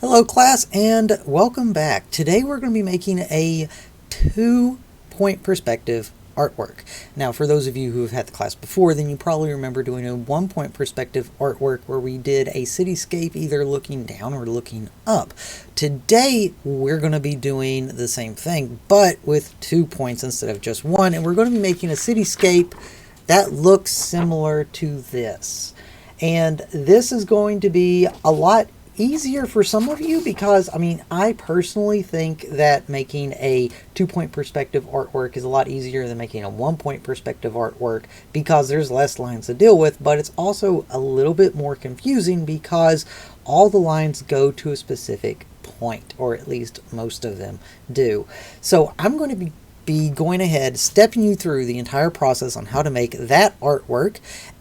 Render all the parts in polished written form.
Hello class and welcome back. Today we're going to be making a 2-point perspective artwork. Now for those of you who have had the class before, then you probably remember doing a 1-point perspective artwork where we did a cityscape either looking down or looking up. Today we're going to be doing the same thing but with 2 points instead of just one, and we're going to be making a cityscape that looks similar to this. And this is going to be a lot easier for some of you because, I personally think that making a 2-point perspective artwork is a lot easier than making a 1-point perspective artwork because there's less lines to deal with, but it's also a little bit more confusing because all the lines go to a specific point, or at least most of them do. So I'm going to be going ahead, stepping you through the entire process on how to make that artwork.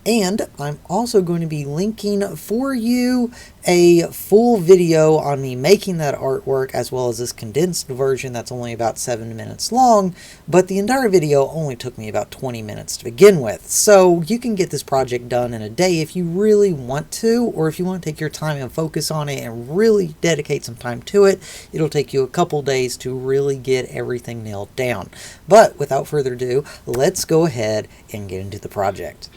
And I'm also going to be linking for you a full video on me making that artwork, as well as this condensed version that's only about 7 minutes long, but the entire video only took me about 20 minutes to begin with. So you can get this project done in a day if you really want to, or if you want to take your time and focus on it and really dedicate some time to it, it'll take you a couple days to really get everything nailed down. But without further ado, let's go ahead and get into the project.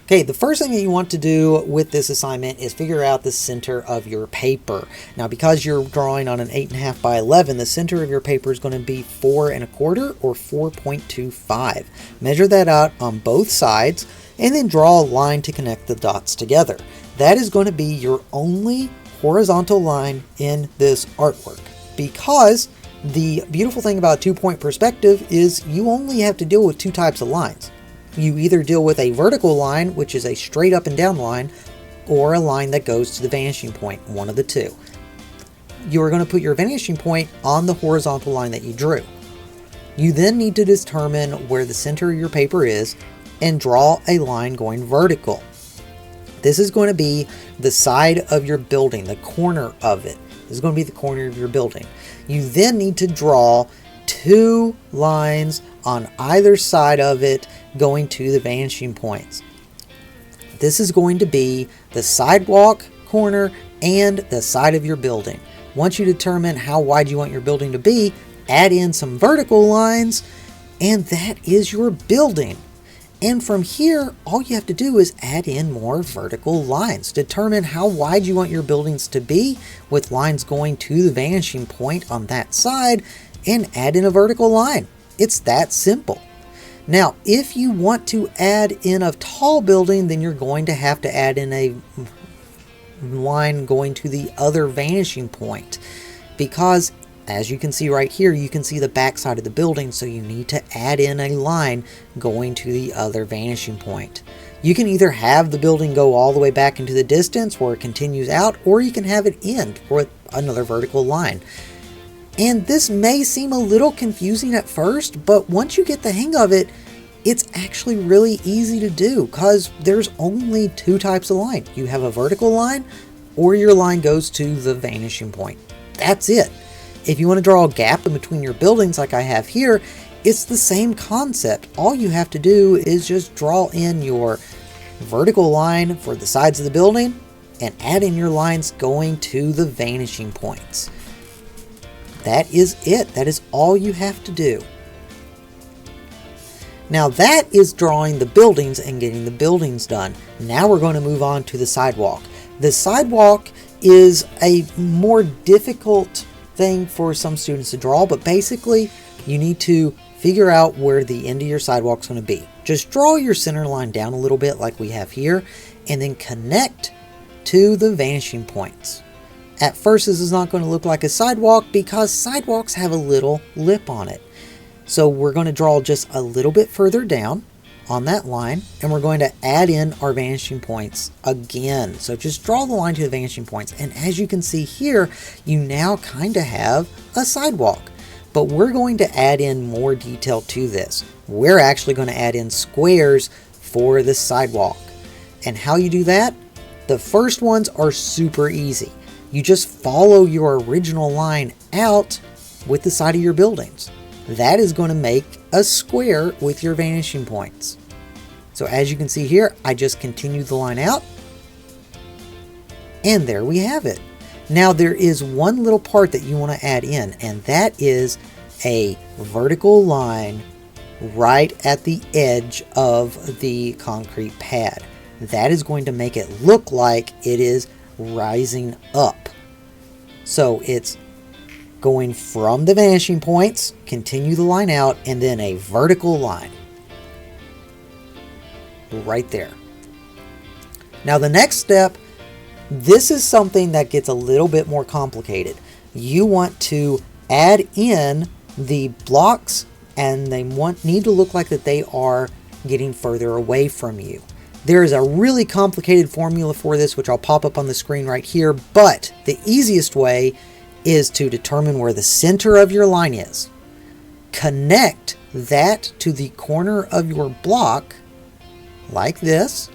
Okay, the first thing that you want to do with this assignment is figure out the center of your paper. Now, because you're drawing on an 8.5 by 11, the center of your paper is going to be 4 1/4 or 4.25. Measure that out on both sides and then draw a line to connect the dots together. That is going to be your only horizontal line in this artwork, because the beautiful thing about 2-point perspective is you only have to deal with 2 types of lines. You either deal with a vertical line, which is a straight up and down line, or a line that goes to the vanishing point, one of the two. You are going to put your vanishing point on the horizontal line that you drew. You then need to determine where the center of your paper is and draw a line going vertical. This is going to be the side of your building, the corner of it. This is going to be the corner of your building. You then need to draw 2 lines on either side of it going to the vanishing points. This is going to be the sidewalk corner and the side of your building. Once you determine how wide you want your building to be, add in some vertical lines, and that is your building. And from here, all you have to do is add in more vertical lines. Determine how wide you want your buildings to be with lines going to the vanishing point on that side, and add in a vertical line. It's that simple. Now, if you want to add in a tall building, then you're going to have to add in a line going to the other vanishing point, because as you can see right here, you can see the back side of the building, so you need to add in a line going to the other vanishing point. You can either have the building go all the way back into the distance where it continues out, or you can have it end with another vertical line. And this may seem a little confusing at first, but once you get the hang of it, it's actually really easy to do because there's only 2 types of line. You have a vertical line, or your line goes to the vanishing point. That's it. If you want to draw a gap in between your buildings like I have here, it's the same concept. All you have to do is just draw in your vertical line for the sides of the building and add in your lines going to the vanishing points. That is it. That is all you have to do. Now that is drawing the buildings and getting the buildings done. Now we're going to move on to the sidewalk. The sidewalk is a more difficult thing for some students to draw, but basically you need to figure out where the end of your sidewalk is going to be. Just draw your center line down a little bit like we have here, and then connect to the vanishing points. At first, this is not going to look like a sidewalk because sidewalks have a little lip on it. So we're going to draw just a little bit further down on that line, and we're going to add in our vanishing points again. So just draw the line to the vanishing points. And as you can see here, you now kind of have a sidewalk. But we're going to add in more detail to this. We're actually going to add in squares for the sidewalk. And how you do that? The first ones are super easy. You just follow your original line out with the side of your buildings. That is going to make a square with your vanishing points. So as you can see here, I just continue the line out And there we have it. Now there is one little part that you want to add in, and that is a vertical line right at the edge of the concrete pad. That is going to make it look like it is rising up. So it's going from the vanishing points, continue the line out, and then a vertical line right there. Now the next step, this is something that gets a little bit more complicated. You want to add in the blocks, and they need to look like that they are getting further away from you. There is a really complicated formula for this, which I'll pop up on the screen right here, but the easiest way is to determine where the center of your line is. Connect that to the corner of your block like this,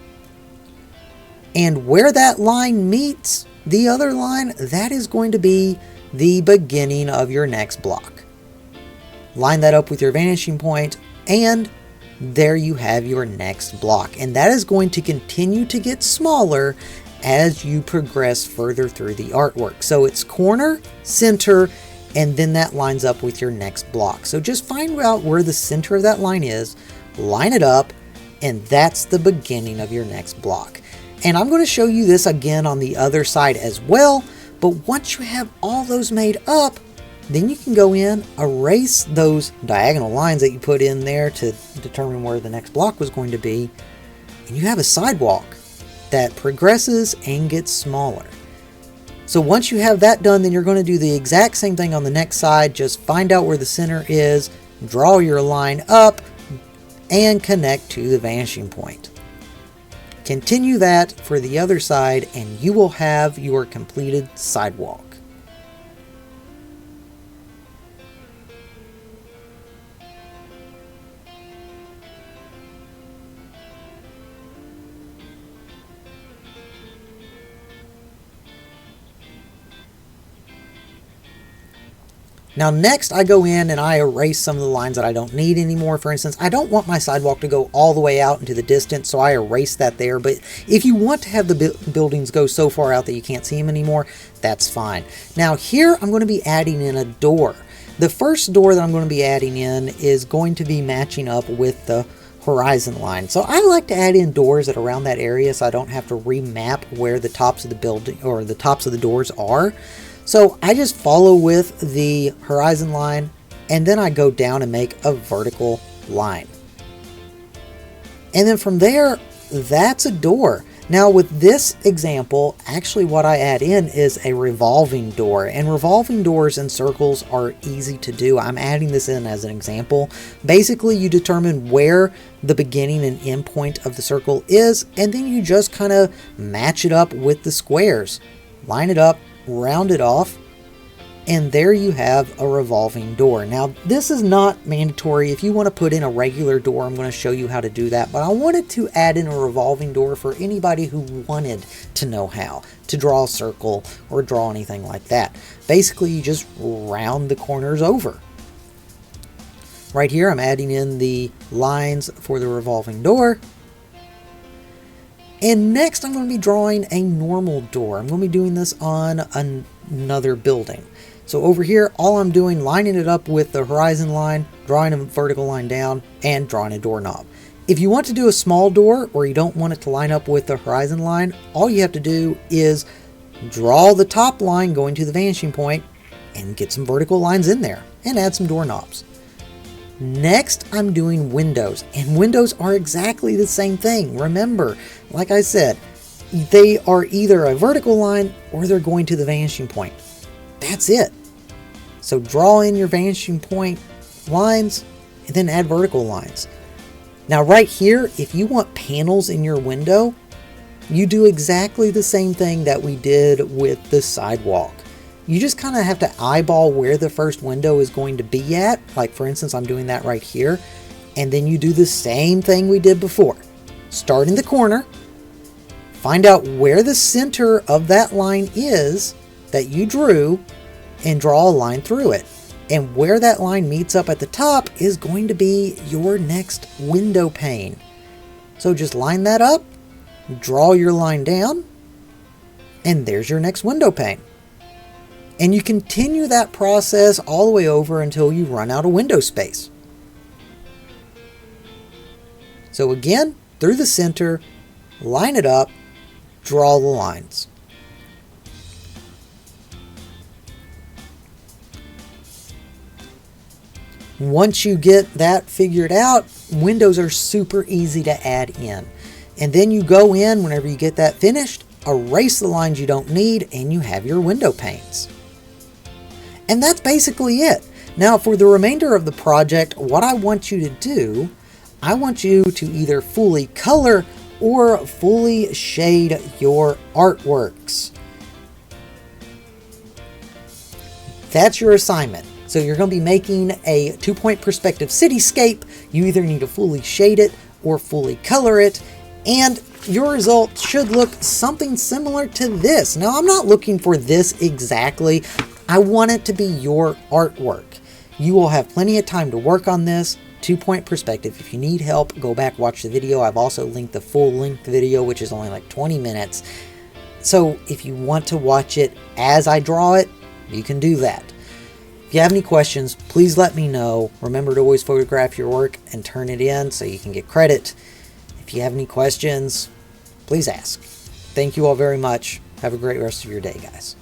and where that line meets the other line, that is going to be the beginning of your next block. Line that up with your vanishing point, and there you have your next block. And that is going to continue to get smaller as you progress further through the artwork. So it's corner, center, and then that lines up with your next block. So just find out where the center of that line is, line it up, and that's the beginning of your next block. And I'm going to show you this again on the other side as well, but once you have all those made up, then you can go in, erase those diagonal lines that you put in there to determine where the next block was going to be, and you have a sidewalk that progresses and gets smaller. So once you have that done, then you're going to do the exact same thing on the next side. Just find out where the center is, draw your line up, and connect to the vanishing point. Continue that for the other side, and you will have your completed sidewalk. Now next I go in and I erase some of the lines that I don't need anymore. For instance, I don't want my sidewalk to go all the way out into the distance, so I erase that there. But if you want to have the buildings go so far out that you can't see them anymore, that's fine. Now here I'm going to be adding in a door. The first door that I'm going to be adding in is going to be matching up with the horizon line. So I like to add in doors at around that area so I don't have to remap where the tops of the building or the tops of the doors are. So I just follow with the horizon line, and then I go down and make a vertical line. And then from there, that's a door. Now with this example, actually what I add in is a revolving door, and revolving doors and circles are easy to do. I'm adding this in as an example. Basically, you determine where the beginning and end point of the circle is, and then you just kind of match it up with the squares. Line it up, round it off, and there you have a revolving door. Now this is not mandatory. If you want to put in a regular door, I'm going to show you how to do that, but I wanted to add in a revolving door for anybody who wanted to know how to draw a circle or draw anything like that. Basically, you just round the corners over. Right here I'm adding in the lines for the revolving door. And next I'm going to be drawing a normal door. I'm going to be doing this on another building. So over here, all I'm doing, lining it up with the horizon line, drawing a vertical line down, and drawing a doorknob. If you want to do a small door, or you don't want it to line up with the horizon line, all you have to do is draw the top line going to the vanishing point, and get some vertical lines in there, and add some doorknobs. Next, I'm doing windows, and windows are exactly the same thing. Remember, like I said, they are either a vertical line or they're going to the vanishing point. That's it. So draw in your vanishing point lines and then add vertical lines. Now right here, if you want panels in your window, you do exactly the same thing that we did with the sidewalk. You just kind of have to eyeball where the first window is going to be at. Like for instance, I'm doing that right here. And then you do the same thing we did before. Start in the corner, find out where the center of that line is that you drew, and draw a line through it. And where that line meets up at the top is going to be your next window pane. So just line that up, draw your line down, And there's your next window pane. And you continue that process all the way over until you run out of window space. So again, through the center, line it up, draw the lines. Once you get that figured out, windows are super easy to add in. And then you go in, whenever you get that finished, erase the lines you don't need, and you have your window panes. And that's basically it. Now for the remainder of the project, what I want you to do, I want you to either fully color or fully shade your artworks. That's your assignment. So you're going to be making a 2-point perspective cityscape. You either need to fully shade it or fully color it, and your result should look something similar to this. Now I'm not looking for this exactly. I want it to be your artwork. You will have plenty of time to work on this 2-point perspective. If you need help, go back, watch the video. I've also linked the full-length video, which is only like 20 minutes. So if you want to watch it as I draw it, you can do that. If you have any questions, please let me know. Remember to always photograph your work and turn it in so you can get credit. If you have any questions, please ask. Thank you all very much. Have a great rest of your day, guys.